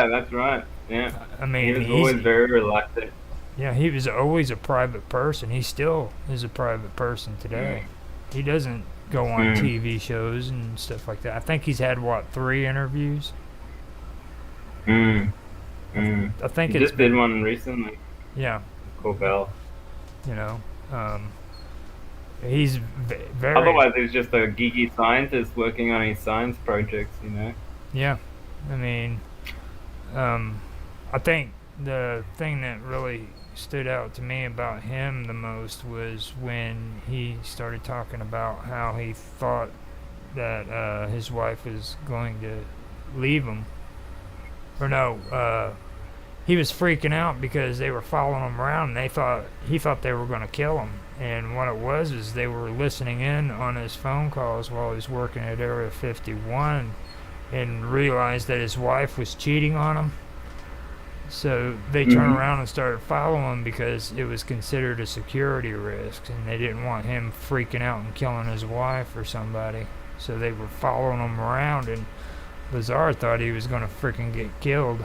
that's right. Yeah. I He mean, was always he's very reluctant. yeah, he was always a private person. He still is a private person Mm. today. He doesn't go on Mm. TV shows and stuff like that. I think he's had what 3 interviews. Mm. I, Mm. I think He it's just did been one recently. yeah, Cool Bell. you know, he's very Otherwise, he's just a geeky scientist working on his science projects. yeah. I mean, um, I think the thing that really stood out to me about him the most was when he started talking about how he thought that his wife was going to leave him. Or no, he was freaking out because they were following him around and he thought they were going to kill him. And what it was is they were listening in on his phone calls while he was working at Area 51 and realized that his wife was cheating on him. So they turned Hmm. around and started following him because it was considered a security risk and they didn't want him freaking out and killing his wife or somebody. So they were following him around, and Lazar thought he was going to freaking get killed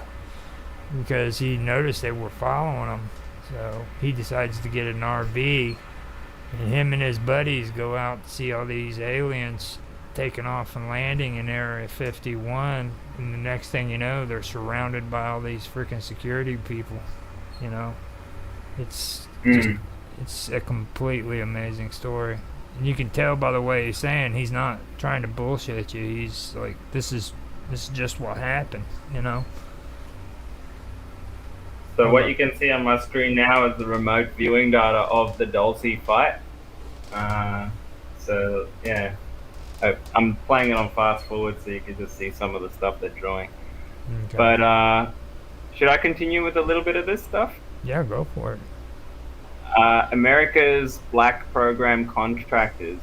because he noticed they were following him. So he decides to get an RV, and him and his buddies go out to see all these aliens taking off and landing in Area 51. And the next thing you know, they're surrounded by all these freaking security people. You know, it's just Mm. it's a completely amazing story. And you can tell by the way he's saying he's not trying to bullshit you. He's like, this is just what happened. You know. So Hold what up. you can see on my screen now is the remote viewing data of the Dulce fight. Uh, so yeah, I'm playing it on fast forward so you can just see some of the stuff they're drawing. Okay. But should I continue with a little bit of this stuff? Yeah, go for it. America's black program contractors.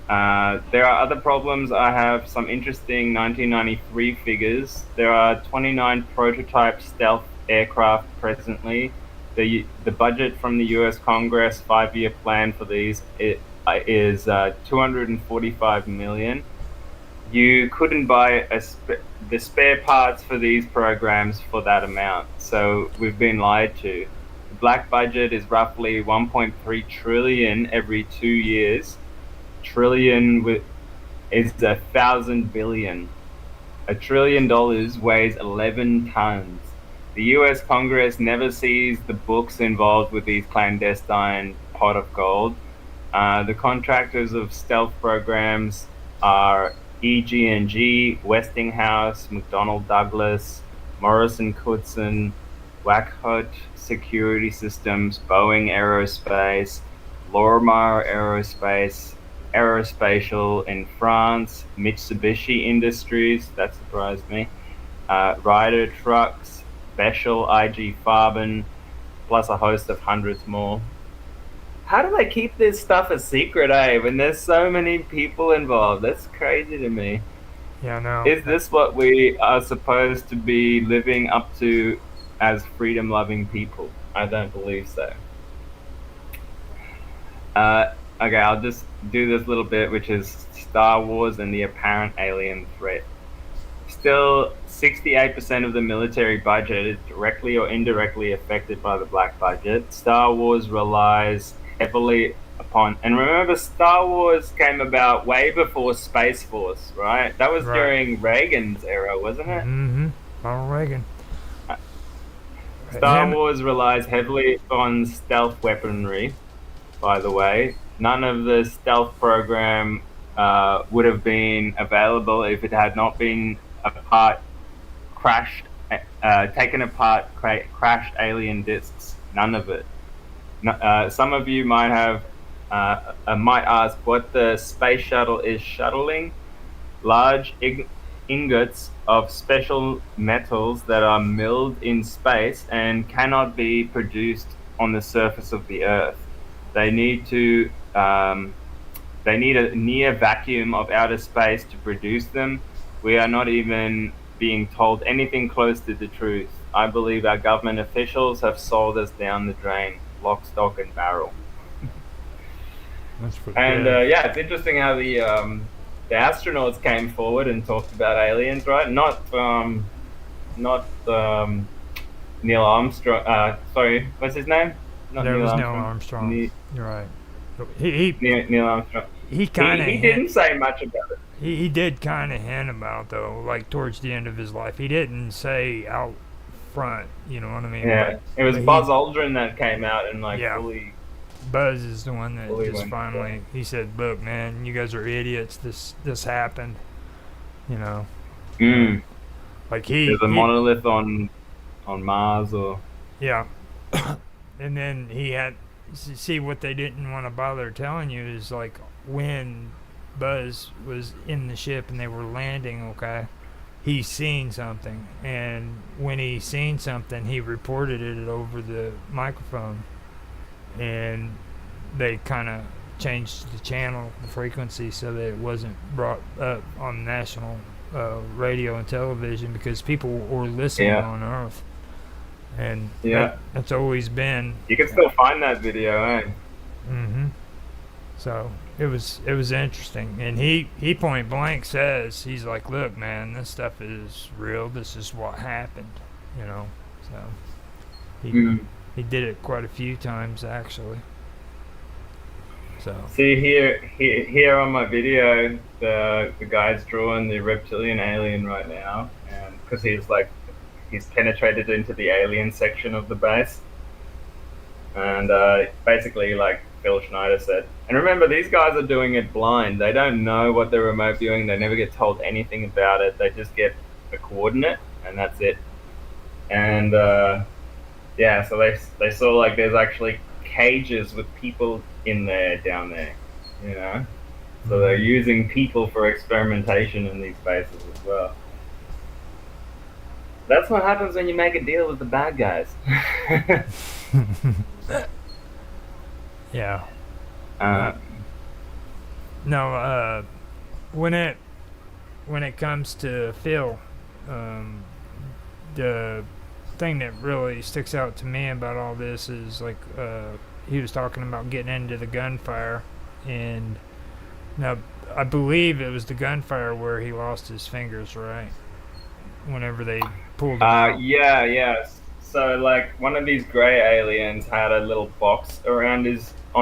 There are other problems. I have some interesting 1993 figures. There are 29 prototype stealth aircraft presently. The budget from the U.S. Congress 5-year plan for these is 245 million. You couldn't buy the spare parts for these programs for that amount. So we've been lied to. The black budget is roughly 1.3 trillion every 2 years. Trillion is 1,000 billion. $1 trillion weighs 11 tons. The US Congress never sees the books involved with these clandestine pot of gold. The contractors of stealth programs are EG&G, Westinghouse, McDonnell Douglas, Morrison Knudsen, Wackhut Security Systems, Boeing Aerospace, Lorimar Aerospatial in France, Mitsubishi Industries, that surprised me, Ryder Trucks, Bechtel, IG Farben, plus a host of hundreds more. How do they keep this stuff a secret, when there's so many people involved? That's crazy to me. Yeah, no. Is this what we are supposed to be living up to as freedom loving people? I don't believe so. Okay, I'll just do this little bit, which is Star Wars and the apparent alien threat. Still, 68% of the military budget is directly or indirectly affected by the black budget. Star Wars relies heavily upon, and remember, Star Wars came about way before Space Force, right? That was Right. during Reagan's era, wasn't it? Mm-hmm. Ronald Reagan. Star Him. Wars relies heavily on stealth weaponry, by the way. None of the stealth program would have been available if it had not been apart, crashed, taken apart, crashed alien discs. None of it. Some of you might ask what the space shuttle is shuttling. Large ingots of special metals that are milled in space and cannot be produced on the surface of the Earth. They need to they need a near vacuum of outer space to produce them. We are not even being told anything close to the truth. I believe our government officials have sold us down the drain, lock, stock, and barrel. That's for And yeah. yeah, it's interesting how the astronauts came forward and talked about aliens, right? Neil Armstrong. Sorry, what's his name? Not There Neil was no Armstrong. Armstrong. You're right. He Neil Armstrong. he kind of He didn't say much about it. he did kind of hint about though, like towards the end of his life. He didn't say out front. You know what I mean? Yeah, it was Buzz Aldrin that came out and like Yeah. fully. Buzz is the one that Fully just went finally he said, "Look, man, you guys are idiots. This happened." You know, Mm. like There's a monolith on Mars, or yeah. And then he had see what they didn't want to bother telling you is like when Buzz was in the ship and they were landing, okay, he seen something, and when he seen something, he reported it over the microphone, and they kind of changed the channel, the frequency, so that it wasn't brought up on national radio and television because people were listening on Earth. And that's always been. You can still find that video, eh? Mm-hmm. So it was interesting, and he point blank says, he's like, "Look, man, this stuff is real. This is what happened," you know. So he did it quite a few times actually. So see here on my video, the guy's drawing the reptilian alien right now, and because he's penetrated into the alien section of the base, and basically, like Phil Schneider said, and remember, these guys are doing it blind. They don't know what they're remote viewing. They never get told anything about it. They just get a coordinate, and that's it. And so they saw like there's actually cages with people in there down there, you know. So they're using people for experimentation in these bases as well. That's what happens when you make a deal with the bad guys. Yeah. When it comes to Phil, the thing that really sticks out to me about all this is like he was talking about getting into the gunfire, and now I believe it was the gunfire where he lost his fingers, right? Whenever they pulled him out. Yeah. So like one of these gray aliens had a little box on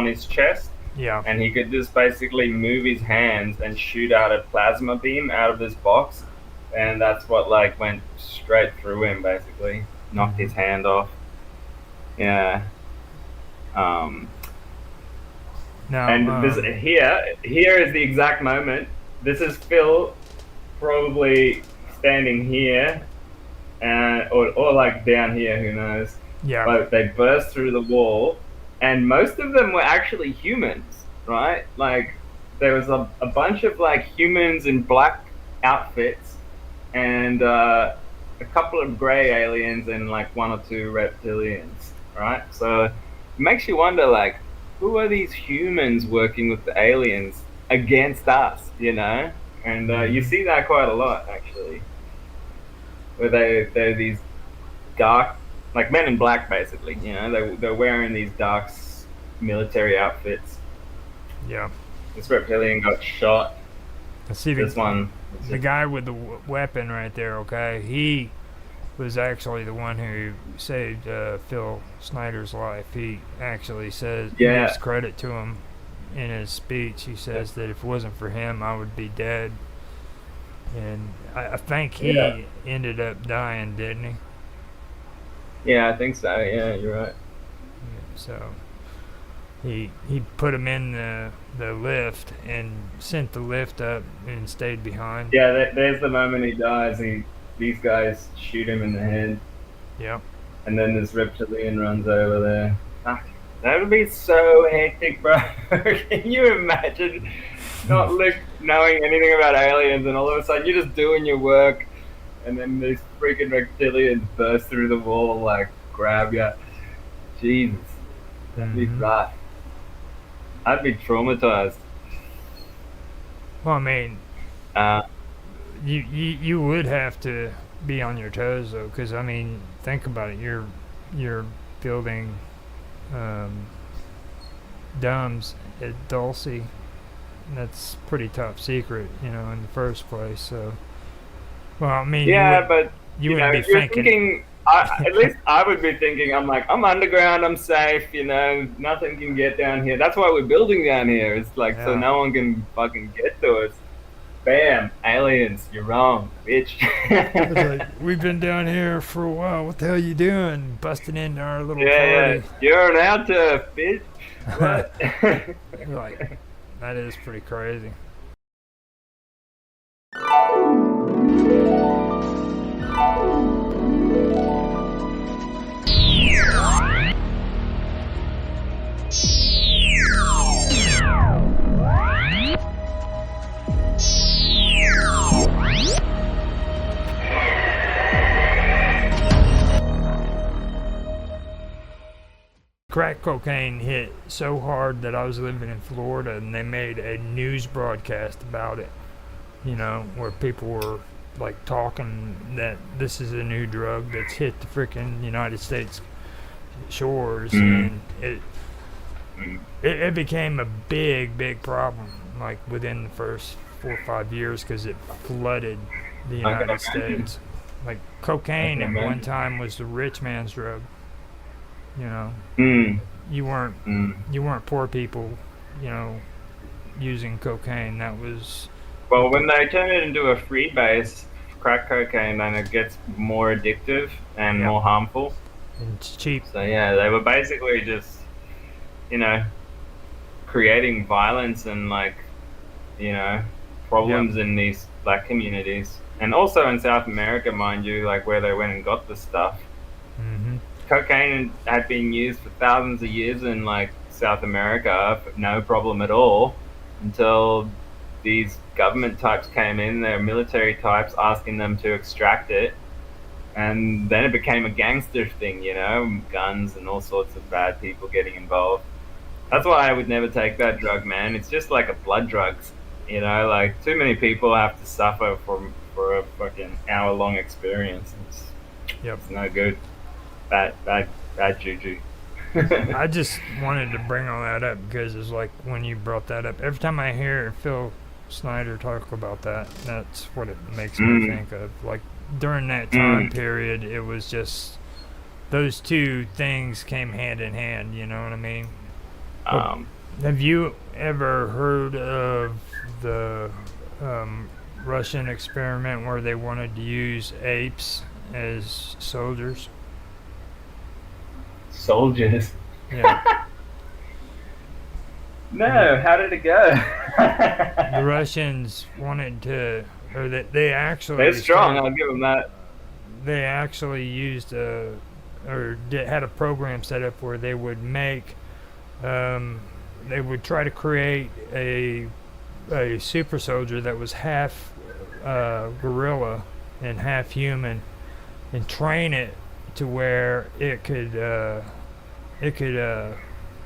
his chest. Yeah. And he could just basically move his hands and shoot out a plasma beam out of this box, and that's what like went straight through him, basically knocked his hand off. Yeah. Here is the exact moment. This is Phil probably standing here, or like down here, who knows. Yeah. But they burst through the wall, and most of them were actually humans, right? Like there was a bunch of like humans in black outfits, and a couple of gray aliens, and like one or two reptilians, right? So it makes you wonder, like, who are these humans working with the aliens against us, you know? And you see that quite a lot, actually, where they're these dark, like Men in Black, basically, you know? They're wearing these dark military outfits. Yeah. This reptilian got shot. Let's see this one. The guy with the weapon right there, okay? He was actually the one who saved Phil Snyder's life. He actually says, he gives credit to him in his speech. He says that if it wasn't for him, I would be dead. And I think he ended up dying, didn't he? Yeah, I think so. Yeah, you're right. So he put him in the lift and sent the lift up and stayed behind. Yeah, there's the moment he dies. These guys shoot him in the head. Yep. And then this reptilian runs over there. Fuck, that would be so hectic, bro. Can you imagine not knowing anything about aliens, and all of a sudden you're just doing your work, and then these freaking reptilians burst through the wall, like, grab you. Jesus. That'd be rough. I'd be traumatized. Well, I mean, you would have to be on your toes, though, because I mean, think about it. You're building DUMBs at Dulce. That's pretty top secret, you know, in the first place. So, well, I mean, yeah, but you wouldn't be you're thinking. thinking. At least I would be thinking. I'm like, I'm underground. I'm safe. Nothing can get down here. That's why we're building down here. It's like so Yeah. no one can fucking get to us. Bam, aliens. You're wrong, bitch. It's like, we've been down here for a while. What the hell you doing? Busting into our little Yeah, party. you're an out turf, bitch. What? Like, that is pretty crazy. Crack cocaine hit so hard that I was living in Florida and they made a news broadcast about it, where people were like talking that this is a new drug that's hit the freaking United States shores, and it became a big problem like within the first 4 or 5 years because it flooded the United States. Like cocaine at one time was the rich man's drug. You weren't poor people, using cocaine. That was Well, when they turn it into a free base, crack cocaine, then it gets more addictive and more harmful. And it's cheap. So yeah, they were basically just, creating violence and problems in these black communities, and also in South America, mind you, like where they went and got the stuff. Mm-hmm. Cocaine had been used for thousands of years in like South America, no problem at all, until these government types came in, their military types, asking them to extract it, and then it became a gangster thing, guns and all sorts of bad people getting involved. That's why I would never take that drug, man. It's just like a blood drug, like too many people have to suffer for a fucking hour-long experience. It's no good. Bad juju. I just wanted to bring all that up because it's like when you brought that up, every time I hear Phil Snyder talk about that, that's what it makes me think of. Like during that time period, it was just those two things came hand in hand, you know what I mean? Have you ever heard of the Russian experiment where they wanted to use apes as soldiers? Soldiers? Yeah. No, how did it go? The Russians wanted to, or they actually... They're strong, I'll give them that. They actually used had a program set up where they would make, they would try to create a super soldier that was half gorilla and half human, and train it to where it could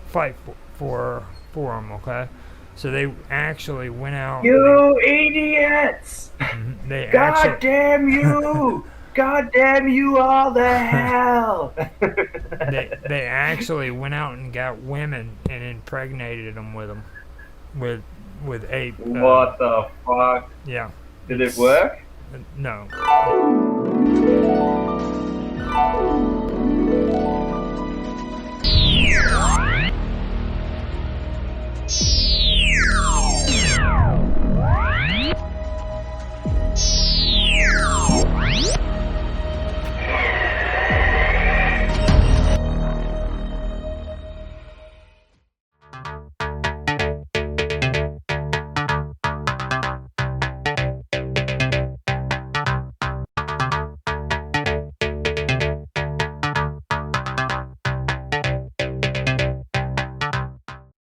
fight for them. Okay, so they actually went out. You idiots! Damn you! God damn you all the hell! they actually went out and got women and impregnated them with ape. What the fuck? Yeah. Did it work? No.